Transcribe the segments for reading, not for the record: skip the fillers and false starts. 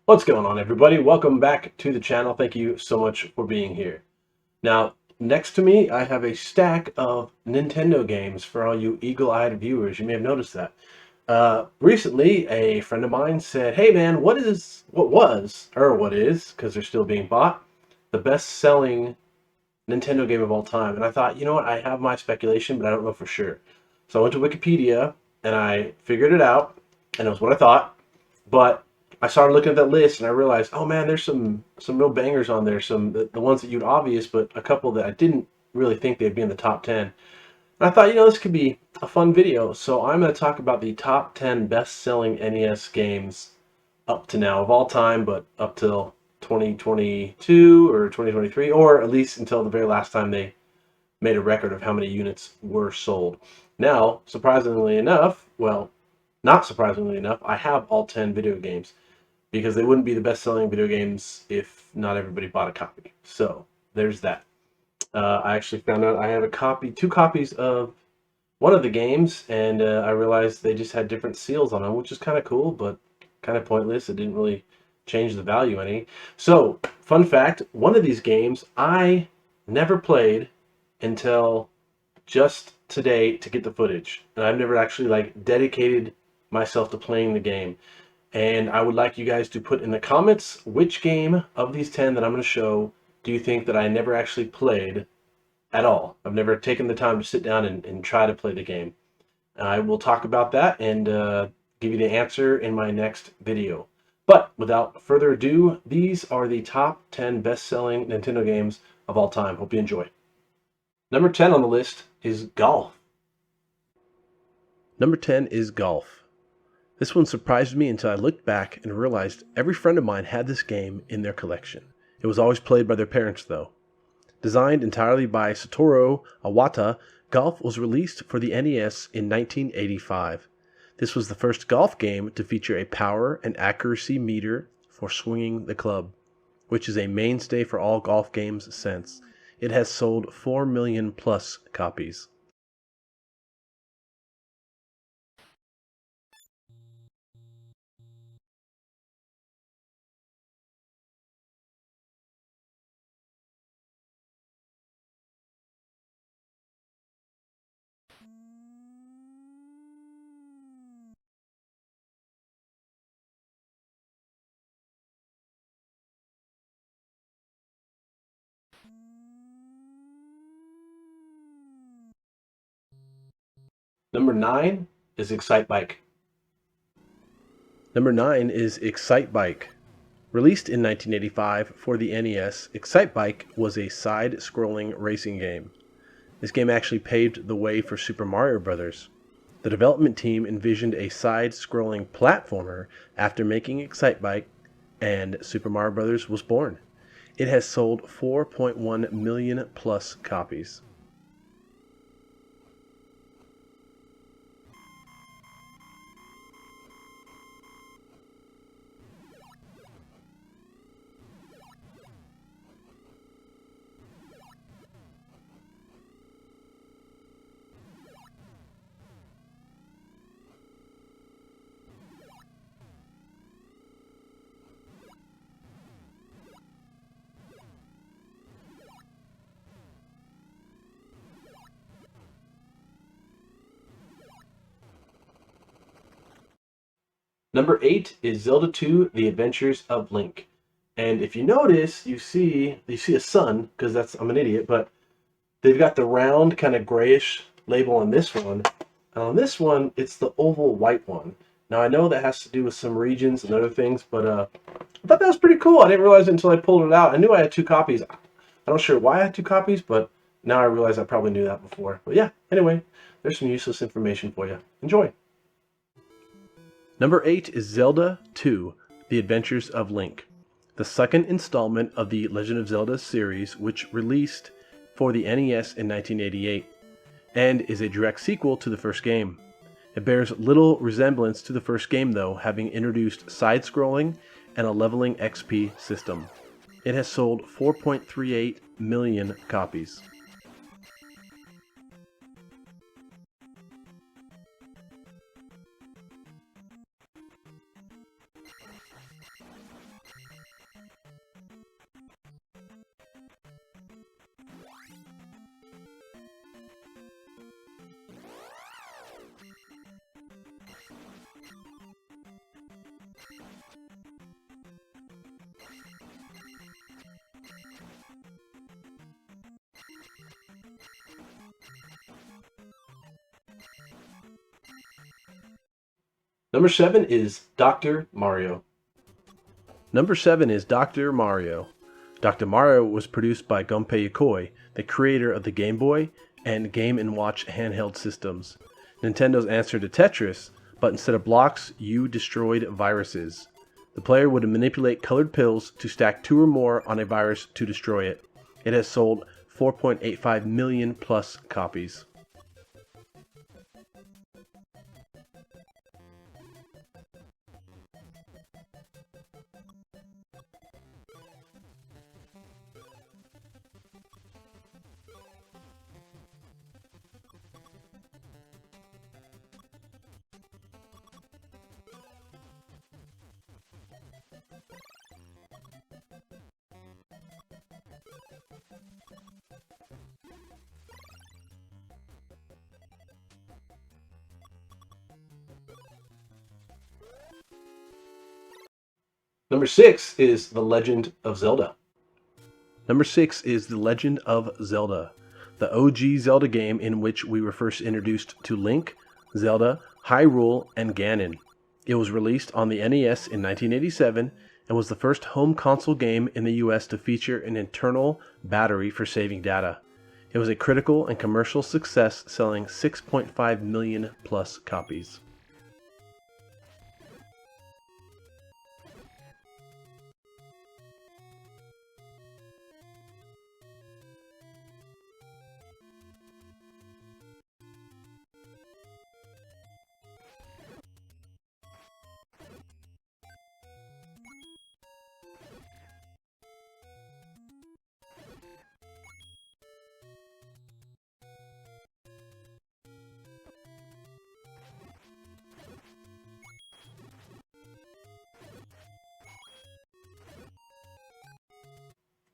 What's going on, everybody? Welcome back to the channel. Thank you so much for being here. Now, next to me, I have a stack of Nintendo games for all you eagle-eyed viewers. You may have noticed that. Recently, a friend of mine said, "Hey, man, what is, because they're still being bought, the best-selling Nintendo game of all time?" And I thought, you know what? I have my speculation, but I don't know for sure. So I went to Wikipedia and I figured it out, and it was what I thought. But I started looking at that list and I realized, oh man, there's some real bangers on there. Some the ones that you'd obvious, but a couple that I didn't really think they'd be in the top 10. And I thought, this could be a fun video. So I'm going to talk about the top 10 best-selling NES games up to now of all time, but up till 2022 or 2023, or at least until the very last time they made a record of how many units were sold. Now, surprisingly enough, well, not surprisingly enough, I have all 10 video games because they wouldn't be the best-selling video games if not everybody bought a copy. So there's that. I actually found out I have two copies of one of the games, and I realized they just had different seals on them, which is kind of cool, but kind of pointless. It didn't really change the value any. So, fun fact, one of these games I never played until just today to get the footage. And I've never actually dedicated myself to playing the game. And I would like you guys to put in the comments which game of these 10 that I'm going to show do you think that I never actually played at all. I've never taken the time to sit down and try to play the game. I will talk about that and give you the answer in my next video. But without further ado, these are the top 10 best-selling Nintendo games of all time. Hope you enjoy. Number 10 on the list is Golf. Number 10 is Golf. This one surprised me until I looked back and realized every friend of mine had this game in their collection. It was always played by their parents, though. Designed entirely by Satoru Iwata, Golf was released for the NES in 1985. This was the first golf game to feature a power and accuracy meter for swinging the club, which is a mainstay for all golf games since. It has sold 4 million plus copies. Number 9 is Excitebike. Number 9 is Excitebike. Released in 1985 for the NES, Excitebike was a side-scrolling racing game. This game actually paved the way for Super Mario Bros. The development team envisioned a side-scrolling platformer after making Excitebike, and Super Mario Bros. Was born. It has sold 4.1 million plus copies. Number 8 is Zelda 2: The Adventures of Link. And if you notice, you see a sun, because that's I'm an idiot, but they've got the round kind of grayish label on this one. And on this one, it's the oval white one. Now I know that has to do with some regions and other things, but I thought that was pretty cool. I didn't realize it until I pulled it out. I knew I had two copies. I'm not sure why I had two copies, but now I realize I probably knew that before. But yeah, anyway, there's some useless information for you. Enjoy. Number 8 is Zelda 2: The Adventures of Link, the second installment of the Legend of Zelda series, which released for the NES in 1988, and is a direct sequel to the first game. It bears little resemblance to the first game, though, having introduced side-scrolling and a leveling XP system. It has sold 4.38 million copies. Number 7 is Dr. Mario. Number 7 is Dr. Mario. Dr. Mario was produced by Gunpei Yokoi, the creator of the Game Boy and Game & Watch handheld systems. Nintendo's answer to Tetris, but instead of blocks, you destroyed viruses. The player would manipulate colored pills to stack 2 or more on a virus to destroy it. It has sold 4.85 million plus copies. Number 6 is The Legend of Zelda. Number 6 is The Legend of Zelda, the OG Zelda game in which we were first introduced to Link, Zelda, Hyrule, and Ganon. It was released on the NES in 1987 and was the first home console game in the US to feature an internal battery for saving data. It was a critical and commercial success, selling 6.5 million plus copies.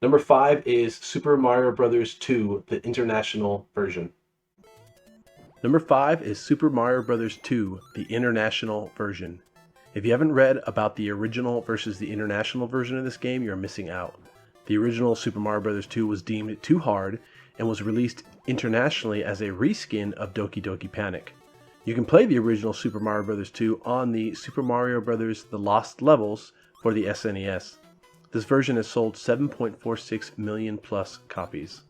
Number 5 is Super Mario Bros. 2, the international version. Number 5 is Super Mario Bros. 2, the international version. If you haven't read about the original versus the international version of this game, you're missing out. The original Super Mario Bros. 2 was deemed too hard and was released internationally as a reskin of Doki Doki Panic. You can play the original Super Mario Bros. 2 on the Super Mario Bros. The Lost Levels for the SNES. This version has sold 7.46 million plus copies.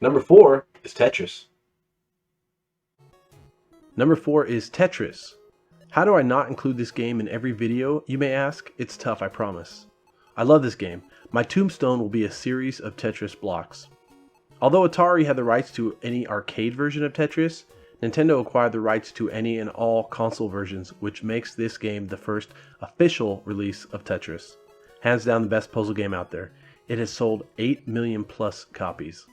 Number 4 is Tetris. Number 4 is Tetris. How do I not include this game in every video, you may ask? It's tough, I promise. I love this game. My tombstone will be a series of Tetris blocks. Although Atari had the rights to any arcade version of Tetris, Nintendo acquired the rights to any and all console versions, which makes this game the first official release of Tetris. Hands down the best puzzle game out there. It has sold 8 million plus copies.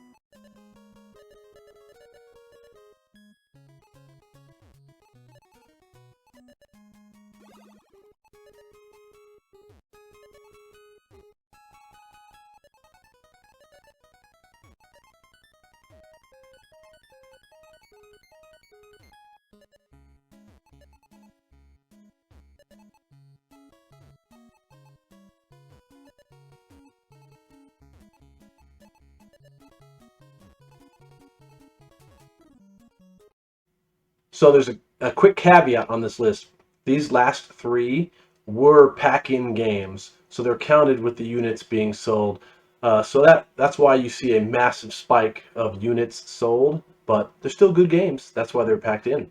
So there's a quick caveat on this list. These last 3 were pack-in games, so they're counted with the units being sold. So that's why you see a massive spike of units sold, but they're still good games. That's why they're packed in.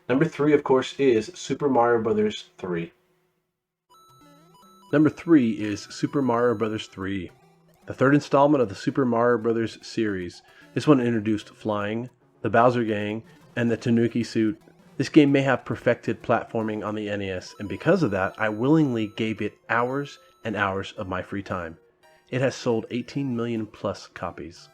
Number 3, of course, is Super Mario Bros. 3. Number 3 is Super Mario Bros. 3, the third installment of the Super Mario Bros. Series. This one introduced flying, the Bowser Gang, and the Tanuki suit. This game may have perfected platforming on the NES, and because of that, I willingly gave it hours and hours of my free time. It has sold 18 million plus copies.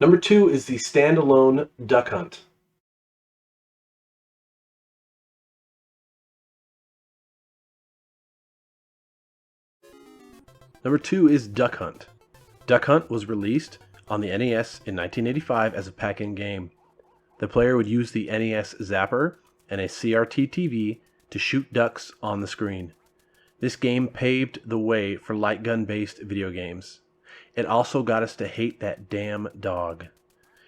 Number 2 is the standalone Duck Hunt. Number 2 is Duck Hunt. Duck Hunt was released on the NES in 1985 as a pack-in game. The player would use the NES Zapper and a CRT TV to shoot ducks on the screen. This game paved the way for light gun-based video games. It also got us to hate that damn dog.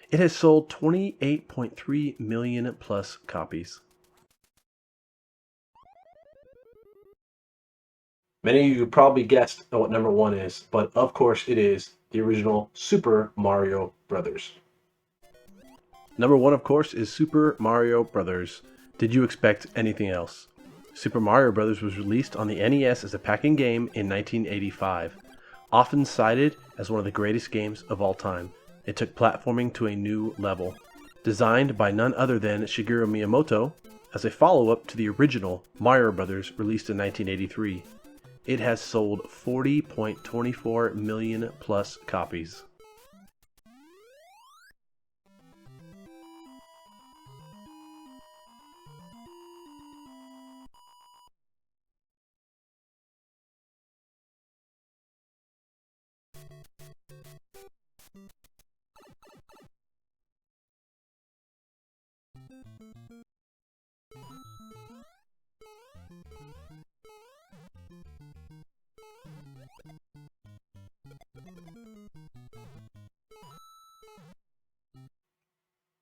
It has sold 28.3 million plus copies. Many of you probably guessed what number 1 is, but of course it is the original Super Mario Brothers. Number 1, of course, is Super Mario Brothers. Did you expect anything else? Super Mario Brothers was released on the NES as a pack-in game in 1985. Often cited as one of the greatest games of all time, it took platforming to a new level. Designed by none other than Shigeru Miyamoto as a follow-up to the original Mario Brothers released in 1983. It has sold 40.24 million plus copies.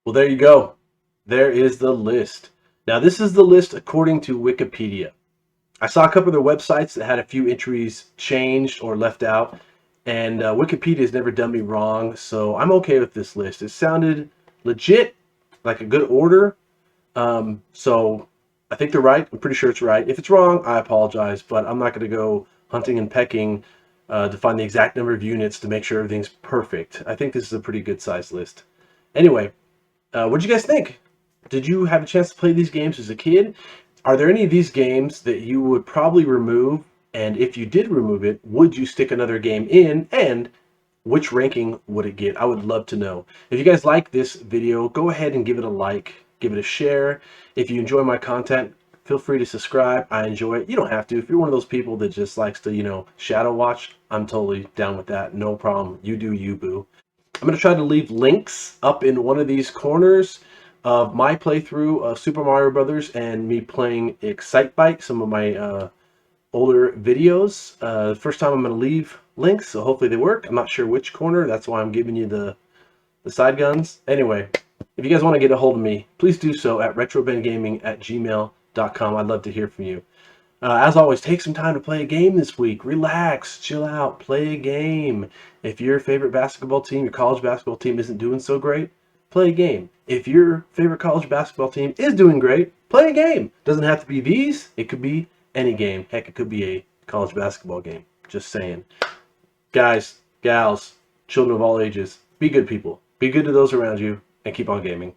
Well, there you go. There is the list. Now, this is the list according to Wikipedia. I saw a couple of their websites that had a few entries changed or left out, and Wikipedia has never done me wrong, so I'm okay with this list. It sounded legit, like a good order, so I think they're right. I'm pretty sure it's right. If it's wrong, I apologize, but I'm not going to go hunting and pecking to find the exact number of units to make sure everything's perfect. I think this is a pretty good sized list. Anyway, what'd you guys think? Did you have a chance to play these games as a kid? Are there any of these games that you would probably remove? And if you did remove it, would you stick another game in? And which ranking would it get? I would love to know. If you guys like this video, go ahead and give it a like, give it a share. If you enjoy my content, feel free to subscribe. I enjoy it. You don't have to. If you're one of those people that just likes to, shadow watch, I'm totally down with that. No problem. You do you, boo. I'm going to try to leave links up in one of these corners of my playthrough of Super Mario Brothers and me playing Excitebike, some of my older videos. First time I'm going to leave links, so hopefully they work. I'm not sure which corner. That's why I'm giving you the side guns. Anyway, if you guys want to get a hold of me, please do so at retrobengaming@gmail.com. I'd love to hear from you. As always, take some time to play a game this week. Relax, chill out, play a game. If your favorite basketball team, your college basketball team isn't doing so great, play a game. If your favorite college basketball team is doing great, play a game. Doesn't have to be these. It could be any game. Heck, it could be a college basketball game. Just saying. Guys, gals, children of all ages, be good people. Be good to those around you and keep on gaming.